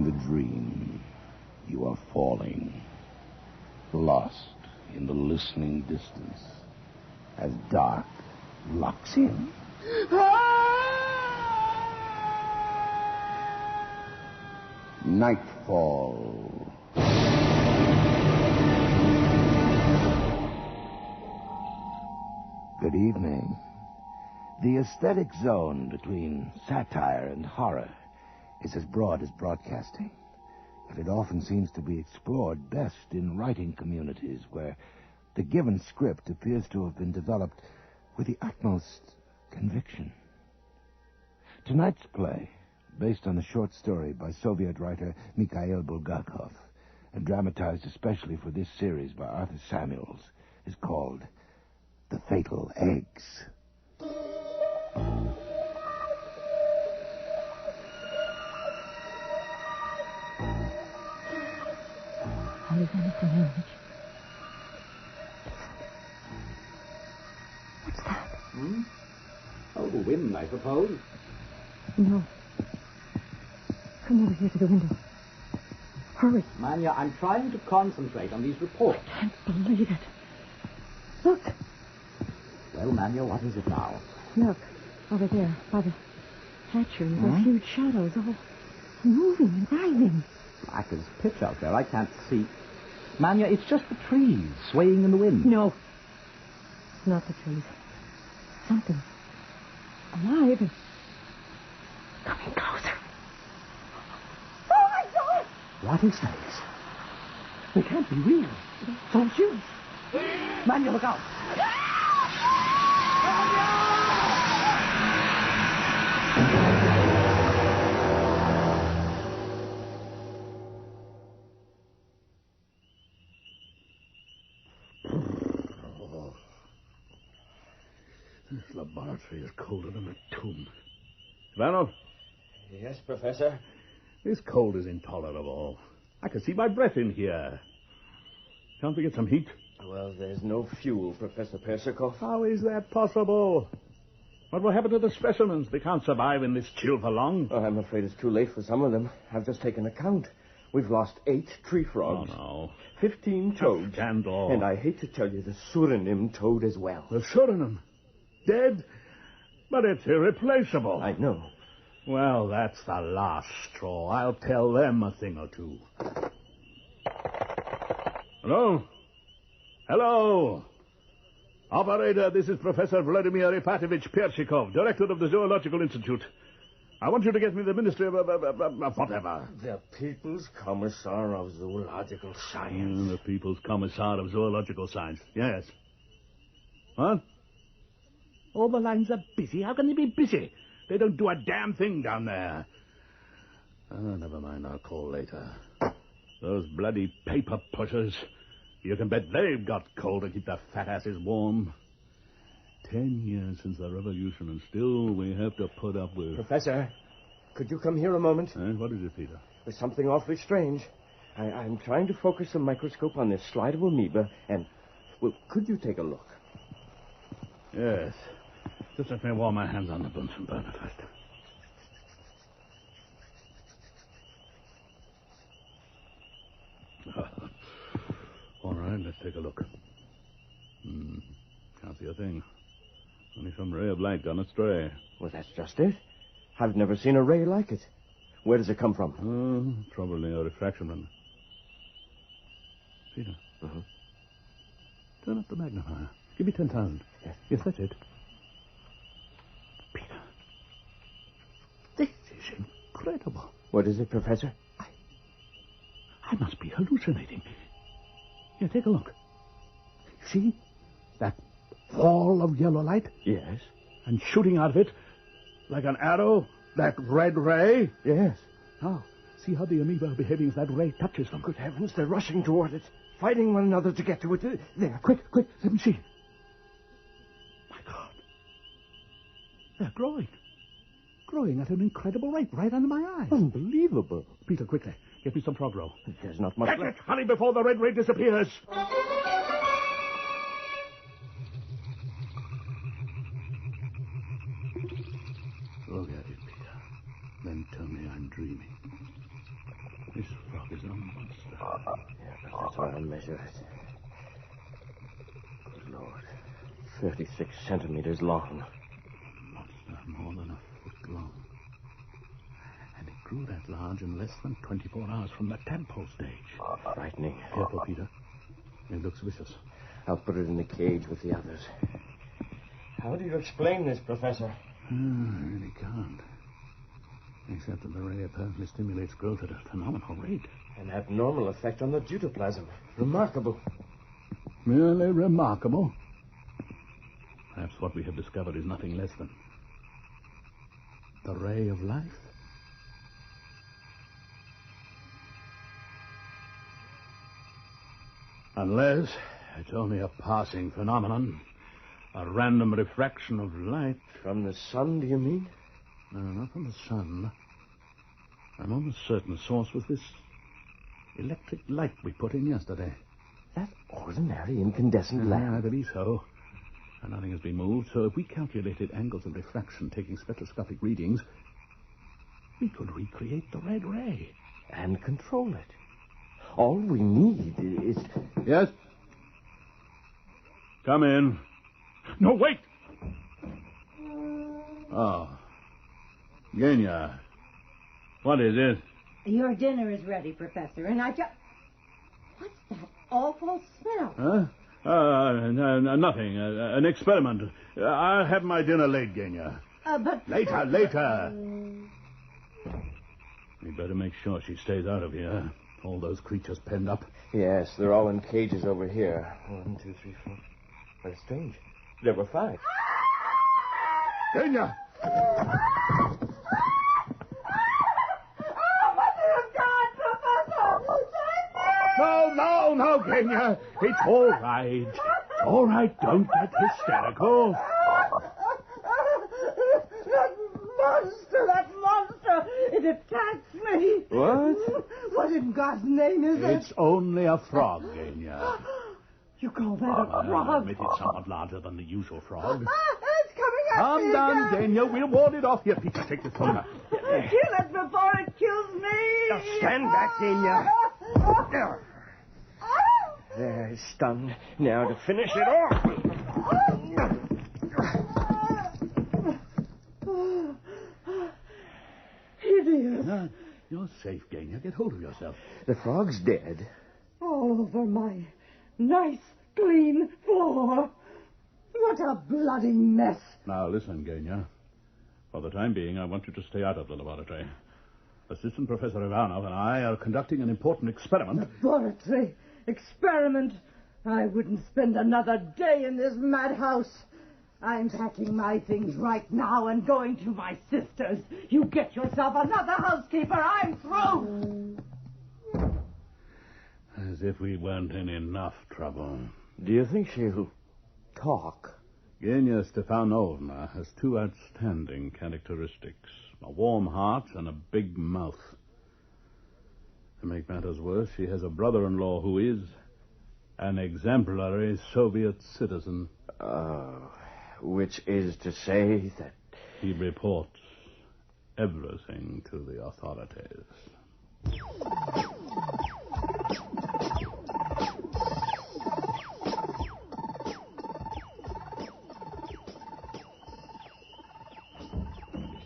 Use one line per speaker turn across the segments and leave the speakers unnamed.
the dream, you are falling, lost in the listening distance, as dark locks in. Nightfall. Good evening. The aesthetic zone between satire and horror is as broad as broadcasting, but it often seems to be explored best in writing communities where the given script appears to have been developed with the utmost conviction. Tonight's play, based on a short story by Soviet writer Mikhail Bulgakov, and dramatized especially for this series by Arthur Samuels, is called The Fatal Eggs.
Is anything in it? What's that?
Oh, the wind, I suppose.
No. Come over here to the window. Hurry.
Manya, I'm trying to concentrate on these reports.
I can't believe it. Look.
Well, Manya, what is it now?
Look. Over there, by the hatchery, those huge shadows all moving and writhing.
Black as pitch out there. I can't see. Manya, it's just the trees swaying in the wind.
No. It's not the trees. Something alive and coming closer. Oh, my God!
What is that? They can't be real. So huge. Manya, look out.
This laboratory is colder than a tomb. Ivanov?
Yes, Professor?
This cold is intolerable. I can see my breath in here. Can't we get some heat?
Well, there's no fuel, Professor Persikov.
How is that possible? What will happen to the specimens? They can't survive in this chill for long.
Oh, I'm afraid it's too late for some of them. I've just taken account. We've lost 8 tree frogs.
Oh, no.
15 toads.
Scandal.
And I hate to tell you, the Suriname toad as well.
The Suriname? Dead? But it's irreplaceable.
I know.
Well, that's the last straw. I'll tell them a thing or two. Hello? Hello? Operator, this is Professor Vladimir Ipatovich Persikov, director of the Zoological Institute. I want you to get me the Ministry of whatever.
The People's Commissar of Zoological Science.
The People's Commissar of Zoological Science. Yes. What? All the lines are busy. How can they be busy? They don't do a damn thing down there. Oh, never mind. I'll call later. Those bloody paper pushers. You can bet they've got coal to keep their fat asses warm. 10 years since the revolution, and still we have to put up with...
Professor, could you come here a moment?
What is it, Peter?
There's something awfully strange. I'm trying to focus the microscope on this slide of amoeba, and... Well, could you take a look?
Yes. Just let me warm my hands on the Bunsen burner first. All right, let's take a look. Can't see a thing. Only some ray of light gone astray.
Well, that's just it. I've never seen a ray like it. Where does it come from?
Probably a refraction run. Peter. Turn up the magnifier. Give me 10,000. Yes, that's it. Peter. This is incredible.
What is it, Professor?
I must be hallucinating. Here, take a look. See? That ball of yellow light?
Yes.
And shooting out of it, like an arrow, that red ray?
Yes.
Now, see how the amoeba are behaving as that ray touches them.
Good heavens, they're rushing toward it, fighting one another to get to it. There.
Quick, let me see. My God. They're growing. Growing at an incredible rate right under my eyes.
Unbelievable.
Peter, quickly, get me some frog roe.
There's not much
Get
left.
it! Hurry before the red ray disappears. Look at it, Peter. Then tell me I'm dreaming.
Lord. 36 centimeters long.
What's that? More than a foot long. And it grew that large in less than 24 hours from the tadpole stage.
Frightening.
Careful, Peter. It looks vicious.
I'll put it in the cage with the others. How do you explain this, Professor?
I really can't. Except that the ray apparently stimulates growth at a phenomenal rate.
An abnormal effect on the deutoplasm. Remarkable.
Merely remarkable. Perhaps what we have discovered is nothing less than the ray of life. Unless it's only a passing phenomenon, a random refraction of light.
From the sun, do you mean?
No, not from the sun. I'm almost certain the source was this electric light we put in yesterday.
That ordinary incandescent
I
lamp.
believe so. And nothing has been moved, so if we calculated angles of refraction taking spectroscopic readings, we could recreate the red ray.
And control it. All we need is...
Yes? Come in. No, wait! Oh. Genya. What is it?
Your dinner is ready, Professor, and I just... What's that awful smell?
Huh? Nothing. An experiment. I'll have my dinner late, Genya.
But...
Later. We'd better make sure she stays out of here. All those creatures penned up.
Yes, they're all in cages over here. 1, 2, 3, 4. That's strange. There were 5.
Genya! No, Genya. It's all right. All right, don't get hysterical.
That monster! It attacks me!
What?
What in God's name is it?
It's only a frog, Genya.
You call that a
I
frog?
admit it's somewhat larger than the usual frog.
It's coming at
Calm
me
down,
again.
Genya. We'll ward it off. Here, Peter, take this phone.
Kill it before it kills me!
Now stand back, Genya. There, he's stunned. Now to finish it off.
Hideous.
You're safe, Genya. Get hold of yourself.
The frog's dead.
All over my nice, clean floor. What a bloody mess.
Now, listen, Genya. For the time being, I want you to stay out of the laboratory. Assistant Professor Ivanov and I are conducting an important experiment.
Laboratory. Experiment. I wouldn't spend another day in this madhouse. I'm packing my things right now and going to my sister's. You get yourself another housekeeper. I'm through.
As if we weren't in enough trouble.
Do you think she'll talk?
Genya Stefanovna has 2 outstanding characteristics. A warm heart and a big mouth. To make matters worse, she has a brother-in-law who is an exemplary Soviet citizen.
Which is to say that...
He reports everything to the authorities.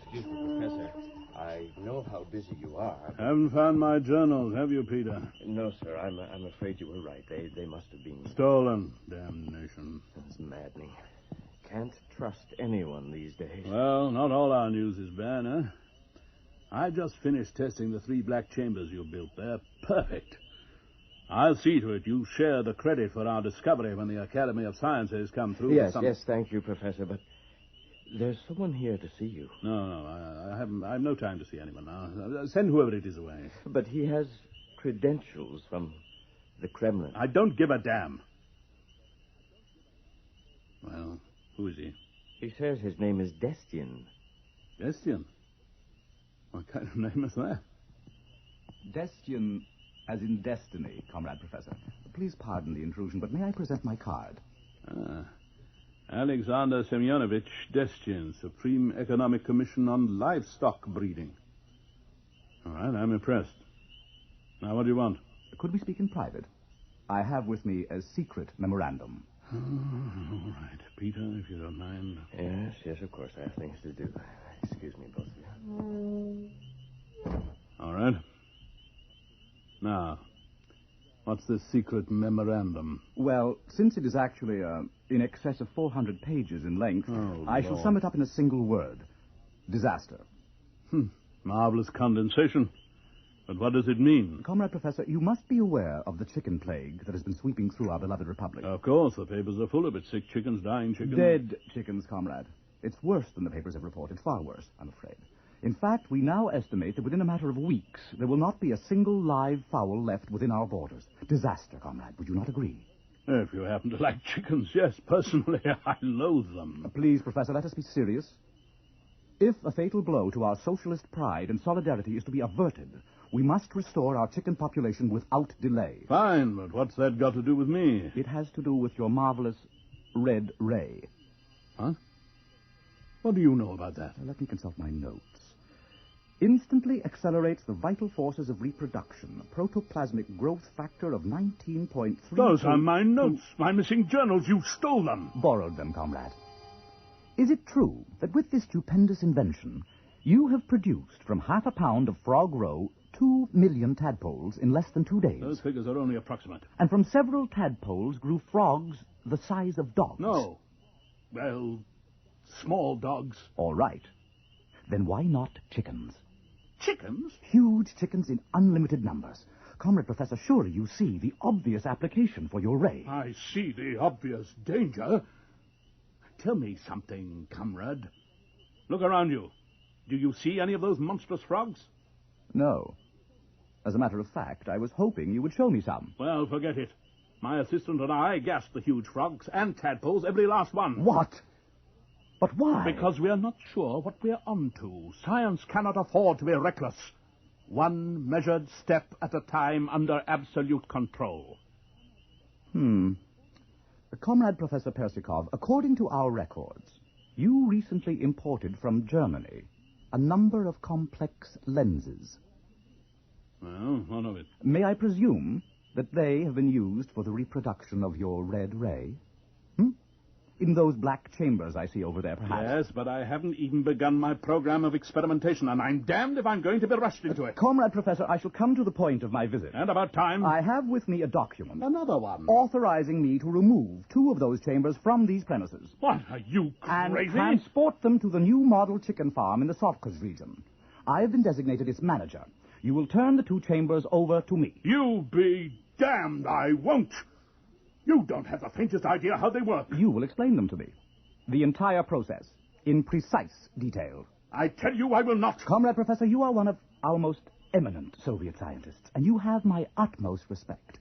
Excuse me, Professor. I know how busy you are.
Haven't found my journals, have you, Peter?
No, sir. I'm afraid you were right. They must have been...
Stolen. Damnation.
That's maddening. Can't trust anyone these days.
Well, not all our news is bad, huh? I just finished testing the 3 black chambers you built there. Perfect. I'll see to it you share the credit for our discovery when the Academy of Sciences come through.
Yes, thank you, Professor, but there's someone here to see you.
No, I have no time to see anyone now. Send whoever it is away.
But he has credentials from the Kremlin.
I don't give a damn. Well, who is he?
He says his name is Destian.
Destian? What kind of name is that?
Destian, as in destiny, Comrade Professor. Please pardon the intrusion, but may I present my card?
Alexander Semyonovich Destian, Supreme Economic Commission on Livestock Breeding. All right, I'm impressed. Now, what do you want?
Could we speak in private? I have with me a secret memorandum.
All right. Peter, if you don't mind.
Yes, of course. I have things to do. Excuse me, both of you.
All right. Now, what's this secret memorandum?
Well, since it is actually in excess of 400 pages in length, I shall sum it up in a single word. Disaster.
Marvelous condensation. But what does it mean?
Comrade Professor, you must be aware of the chicken plague that has been sweeping through our beloved republic.
Of course, the papers are full of it. Sick chickens, dying chickens.
Dead chickens, comrade. It's worse than the papers have reported. Far worse, I'm afraid. In fact, we now estimate that within a matter of weeks, there will not be a single live fowl left within our borders. Disaster, comrade. Would you not agree?
If you happen to like chickens, yes. Personally, I loathe them.
Please, Professor, let us be serious. If a fatal blow to our socialist pride and solidarity is to be averted, we must restore our chicken population without delay.
Fine, but what's that got to do with me?
It has to do with your marvelous red ray.
Huh? What do you know about that?
Let me consult my notes. Instantly accelerates the vital forces of reproduction. Protoplasmic growth factor of 19.3...
Those are my notes. My missing journals. You stole them.
Borrowed them, comrade. Is it true that with this stupendous invention, you have produced from 1/2 pound of frog roe 2 million tadpoles in less than 2 days?
Those figures are only approximate.
And from several tadpoles grew frogs the size of dogs?
No. Well, small dogs.
All right. Then why not chickens?
Chickens?
Huge chickens in unlimited numbers. Comrade Professor, surely you see the obvious application for your ray.
I see the obvious danger. Tell me something, comrade. Look around you. Do you see any of those monstrous frogs?
No. As a matter of fact, I was hoping you would show me some.
Well, forget it. My assistant and I gassed the huge frogs and tadpoles, every last one.
What? But why?
Because we are not sure what we're onto. Science cannot afford to be reckless. One measured step at a time under absolute control.
Comrade Professor Persikov, according to our records, you recently imported from Germany a number of complex lenses.
Well, what of it?
May I presume that they have been used for the reproduction of your red ray? In those black chambers I see over there, perhaps?
Yes, but I haven't even begun my program of experimentation, and I'm damned if I'm going to be rushed into it.
Comrade Professor, I shall come to the point of my visit.
And about time.
I have with me a document.
Another one.
Authorizing me to remove 2 of those chambers from these premises.
What, are you
And
crazy?
transport them to the new model chicken farm in the Sovkaz region. I have been designated its manager. You will turn the 2 chambers over to me.
You be damned, I won't. You don't have the faintest idea how they work.
You will explain them to me. The entire process, in precise detail.
I tell you I will not.
Comrade Professor, you are one of our most eminent Soviet scientists, and you have my utmost respect.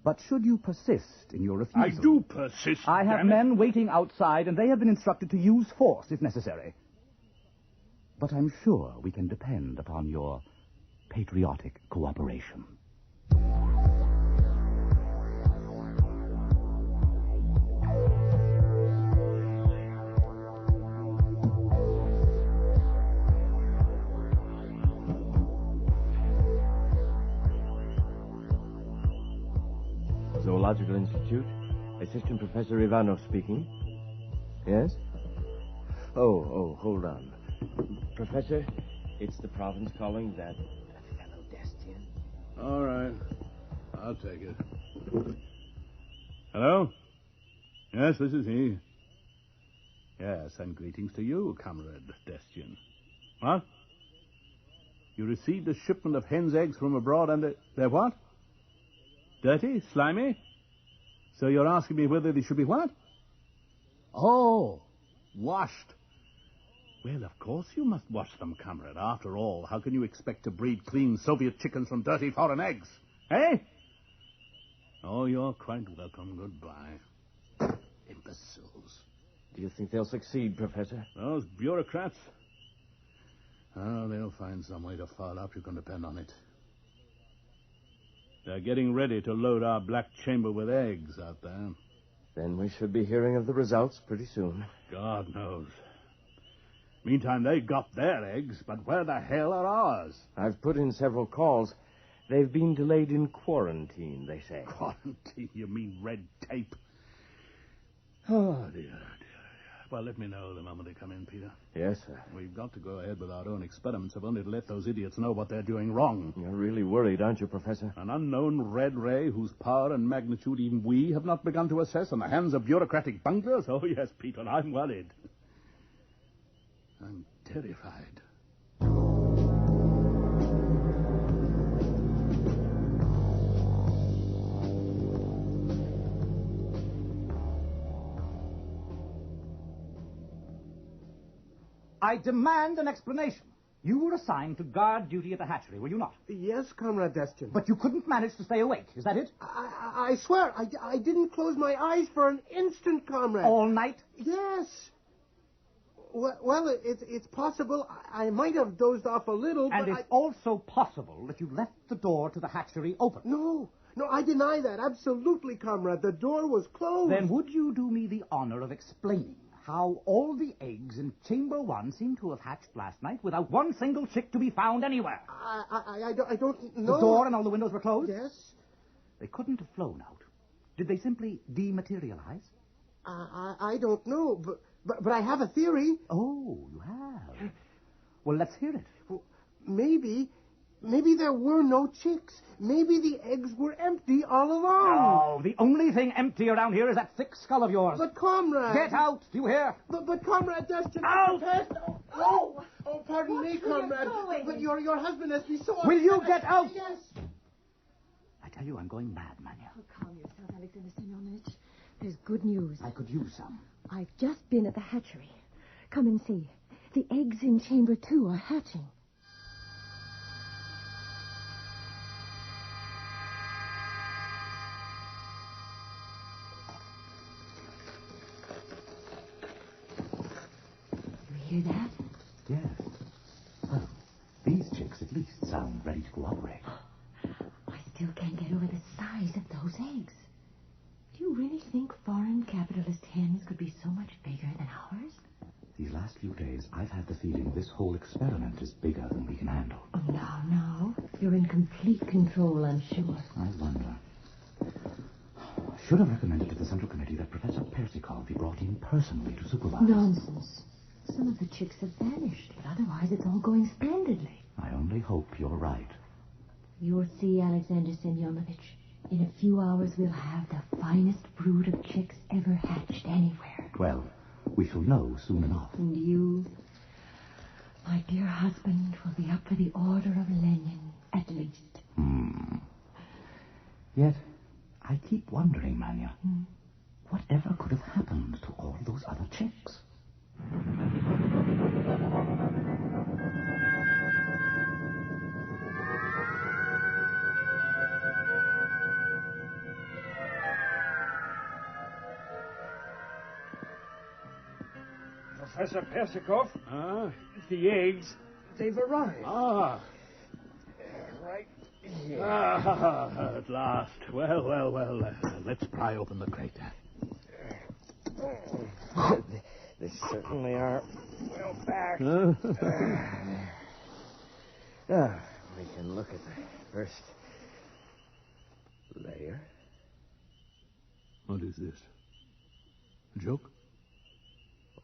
But should you persist in your refusal...
I do persist,
I have
damn it.
men waiting outside, and they have been instructed to use force if necessary. But I'm sure we can depend upon your patriotic cooperation.
Zoological Institute. Assistant Professor Ivanov speaking. Yes? Oh, hold on. Professor, it's the province calling that fellow Destian.
All right. I'll take it. Hello? Yes, this is he. Yes, and greetings to you, Comrade Destian. What? You received a shipment of hen's eggs from abroad and they're what? Dirty? Slimy? So you're asking me whether they should be what? Oh, washed. Well, of course you must wash them, comrade. After all, how can you expect to breed clean Soviet chickens from dirty foreign eggs? Eh? Oh, you're quite welcome. Goodbye. Imbeciles.
Do you think they'll succeed, Professor?
Those bureaucrats? Oh, they'll find some way to foul up, you can depend on it. They're getting ready to load our black chamber with eggs out there.
Then we should be hearing of the results pretty soon.
God knows. Meantime, they got their eggs, but where the hell are ours?
I've put in several calls. They've been delayed in quarantine, they say.
Quarantine? You mean red tape? Oh, dear. Well, let me know the moment they come in, Peter.
Yes, sir.
We've got to go ahead with our own experiments, if only to let those idiots know what they're doing wrong.
You're really worried, aren't you, Professor?
An unknown red ray whose power and magnitude even we have not begun to assess in the hands of bureaucratic bunglers? Oh, yes, Peter, I'm worried. I'm terrified.
I demand an explanation. You were assigned to guard duty at the hatchery, were you not?
Yes, Comrade Destin.
But you couldn't manage to stay awake, is that it?
I swear, I didn't close my eyes for an instant, Comrade.
All night?
Yes. Well, it's possible I might have dozed off a little,
And
but
it's also possible that you left the door to the hatchery open.
No, I deny that. Absolutely, Comrade. The door was closed.
Then would you do me the honor of explaining how all the eggs in Chamber 1 seem to have hatched last night without one single chick to be found anywhere?
I don't know.
The door and all the windows were closed?
Yes.
They couldn't have flown out. Did they simply dematerialize?
I don't know, but I have a theory.
Oh, you have. Well, let's hear it.
Well, maybe there were no chicks. Maybe the eggs were empty all along.
No, the only thing empty around here is that thick skull of yours.
But, Comrade...
Get out, do you hear?
But Comrade Destin...
Out!
Oh, pardon me, Comrade. But your husband has been so...
Will you get out?
Yes.
I tell you, I'm going mad, Manya.
Oh, calm yourself, Alexander Semyonovich. There's good news.
I could use some.
I've just been at the hatchery. Come and see. The eggs in Chamber 2 are hatching. You hear that?
Yes. Well, these chicks at least sound ready to cooperate.
I still can't get over the size of those eggs. Do you really think foreign capitalist hens could be so much bigger than ours?
These last few days, I've had the feeling this whole experiment is bigger than we can handle.
Oh, no. You're in complete control, I'm sure.
I wonder. I should have recommended to the Central Committee that Professor Persikov be brought in personally to supervise.
Nonsense. Some of the chicks have vanished, but otherwise it's all going splendidly.
I only hope you're right.
You'll see, Alexander Semyonovich. In a few hours, we'll have the finest brood of chicks ever hatched anywhere.
Well, we shall know soon enough.
And you, my dear husband, will be up for the Order of Lenin, at least.
Yet, I keep wondering, Manya, whatever could have happened to all those other chicks?
Professor Persikov? The eggs, they've arrived. Right here.
At last. Well. Let's pry open the crate.
They certainly are well back. We can look at the first layer.
What is this? A joke?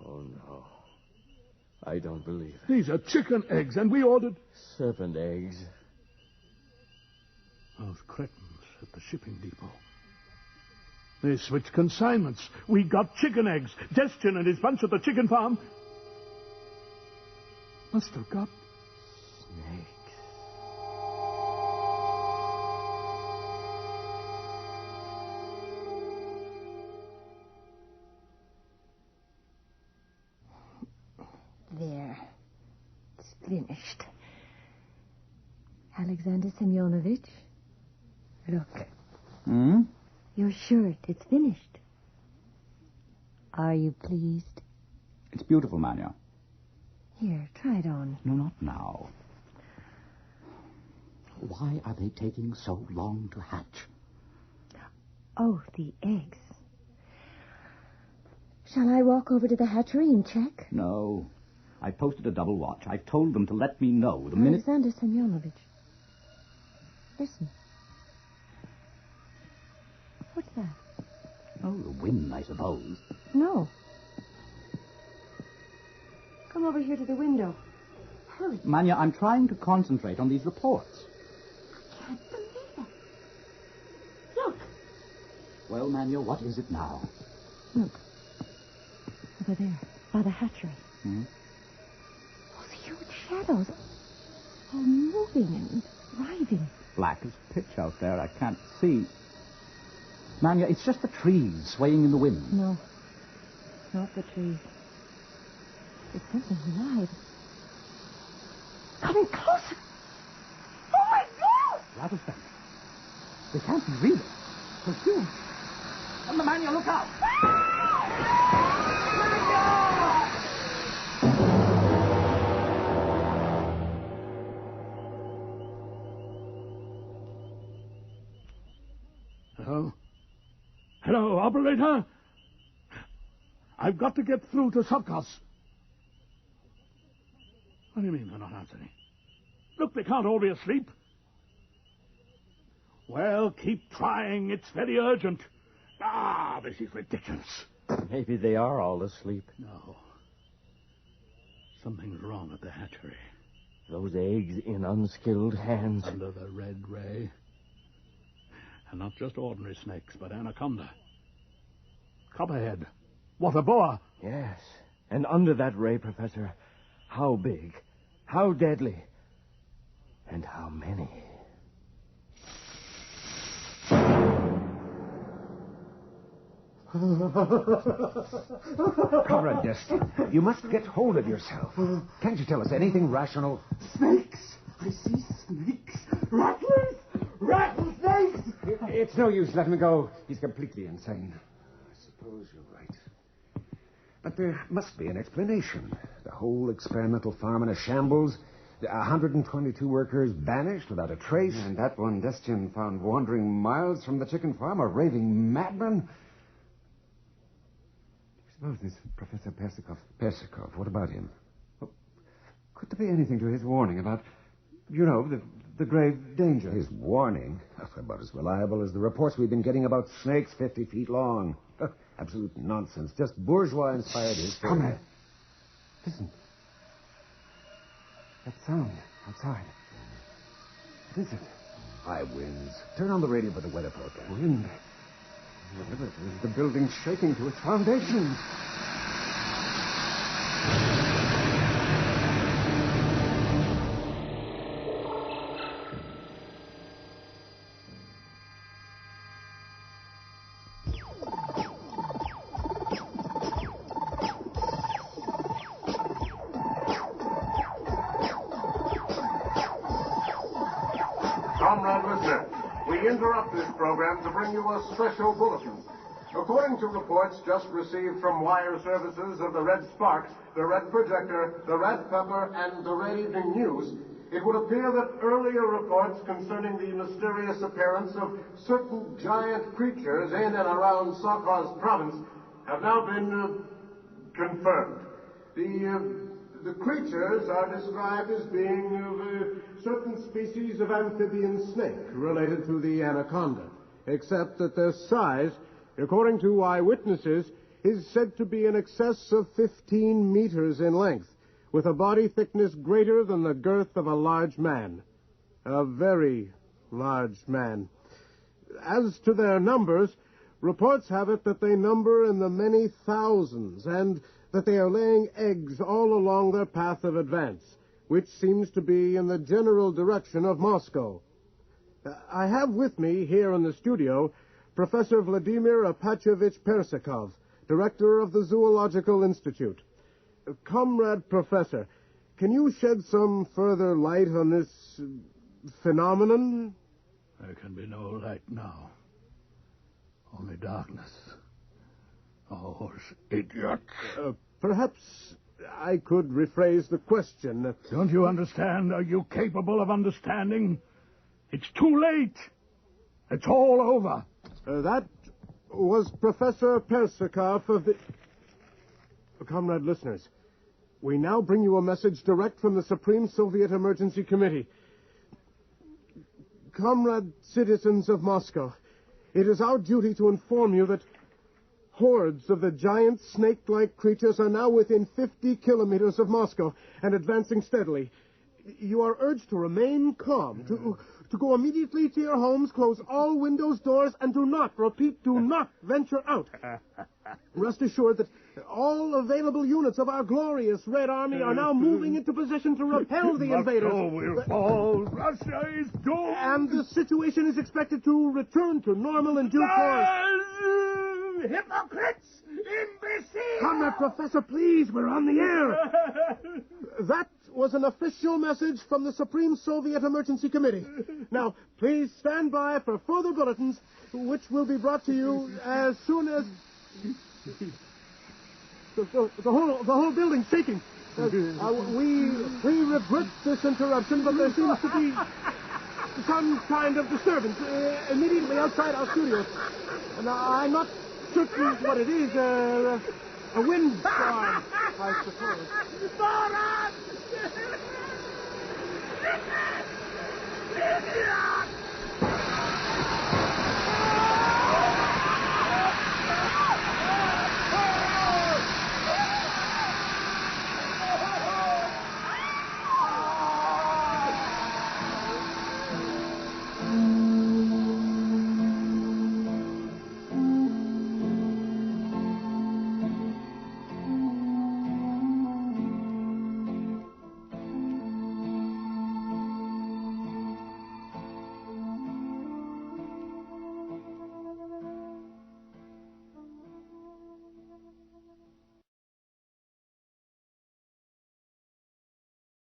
Oh, no. I don't believe it.
These are chicken eggs, and we ordered...
Serpent eggs.
Those cretins at the shipping depot. They switched consignments. We got chicken eggs. Destin and his bunch at the chicken farm must have got...
Snakes.
There. It's finished. Alexander Semyonovich, look. You're sure it's finished? Are you pleased?
It's beautiful, Manya.
Here, try it on.
No, not now. Why are they taking so long to hatch?
Oh, the eggs. Shall I walk over to the hatchery and check?
No. I posted a double watch. I told them to let me know the minute...
Alexander Semyonovich. Listen. What's that?
Oh, the wind, I suppose.
No. Come over here to the window. Hurry.
Manya, I'm trying to concentrate on these reports.
I can't believe it. Look.
Well, Manya, what is it now?
Look. Over there, by the hatchery.
Hmm?
Those huge shadows. All moving and writhing.
Black as pitch out there. I can't see. Manya, it's just the trees swaying in the wind.
No. Not the trees. It's something alive. Coming closer. Oh, my God!
Rattlesnake. They can't be real. They're huge. And the Manya, look out!
Hello? Hello, operator? I've got to get through to Sokos. What do you mean they're not answering? Look, they can't all be asleep. Well, keep trying. It's very urgent. This is ridiculous.
Maybe they are all asleep.
No. Something's wrong at the hatchery.
Those eggs in unskilled hands.
Under the red ray. And not just ordinary snakes, but anaconda. Copperhead. Water boa.
Yes. And under that ray, Professor, how big, how deadly, and how many?
Comrade Destin, you must get hold of yourself. Can't you tell us anything rational?
Snakes! I see snakes! Rattlers! Rattlesnakes!
It's no use letting him go. He's completely insane.
I suppose you're right. But there must be an explanation. The whole experimental farm in a shambles. 122 workers banished without a trace.
And that one Destian found wandering miles from the chicken farm, a raving madman. Suppose this Professor Persikov.
Persikov, what about him?
Could there be anything to his warning about, the grave danger?
His warning? About as reliable as the reports we've been getting about snakes 50 feet long. Absolute nonsense. Just bourgeois-inspired history.
Comrade, listen. That sound outside. What is it?
High winds. Turn on the radio for the weather forecast.
Wind. Whatever it is, the building's shaking to its foundations.
Comrade listener, we interrupt this program to bring you a special bulletin. According to reports just received from wire services of the Red Spark, the Red Projector, the Red Pepper, and the Red Evening News, it would appear that earlier reports concerning the mysterious appearance of certain giant creatures in and around Sokos province have now been confirmed. The creatures are described as being of a certain species of amphibian snake related to the anaconda, except that their size, according to eyewitnesses, is said to be in excess of 15 meters in length, with a body thickness greater than the girth of a large man. A very large man. As to their numbers, reports have it that they number in the many thousands, and that they are laying eggs all along their path of advance, which seems to be in the general direction of Moscow. I have with me here in the studio Professor Vladimir Apachovich Persikov, director of the Zoological Institute. Comrade Professor, can you shed some further light on this phenomenon?
There can be no light now. Only darkness. Oh, those idiots.
Perhaps I could rephrase the question.
Don't you understand? Are you capable of understanding? It's too late. It's all over.
That was Professor Persikov of the... Comrade listeners, we now bring you a message direct from the Supreme Soviet Emergency Committee. Comrade citizens of Moscow, it is our duty to inform you that
Hordes of the giant snake-like creatures are now within 50 kilometers of Moscow and advancing steadily. You are urged to remain calm, to go immediately to your homes, close all windows, doors, and do not venture out. Rest assured that all available units of our glorious Red Army are now moving into position to repel the invaders.
Moscow will fall. Russia is doomed.
And the situation is expected to return to normal in due course.
Hypocrites! Imbeciles!
Comrade Professor, please, we're on the air. That was an official message from the Supreme Soviet Emergency Committee. Now, please stand by for further bulletins, which will be brought to you as soon as... The whole building's shaking. We regret this interruption, but there seems to be some kind of disturbance immediately outside our studios. And I'm not certain what it is. A windstorm, I suppose.
Idiot!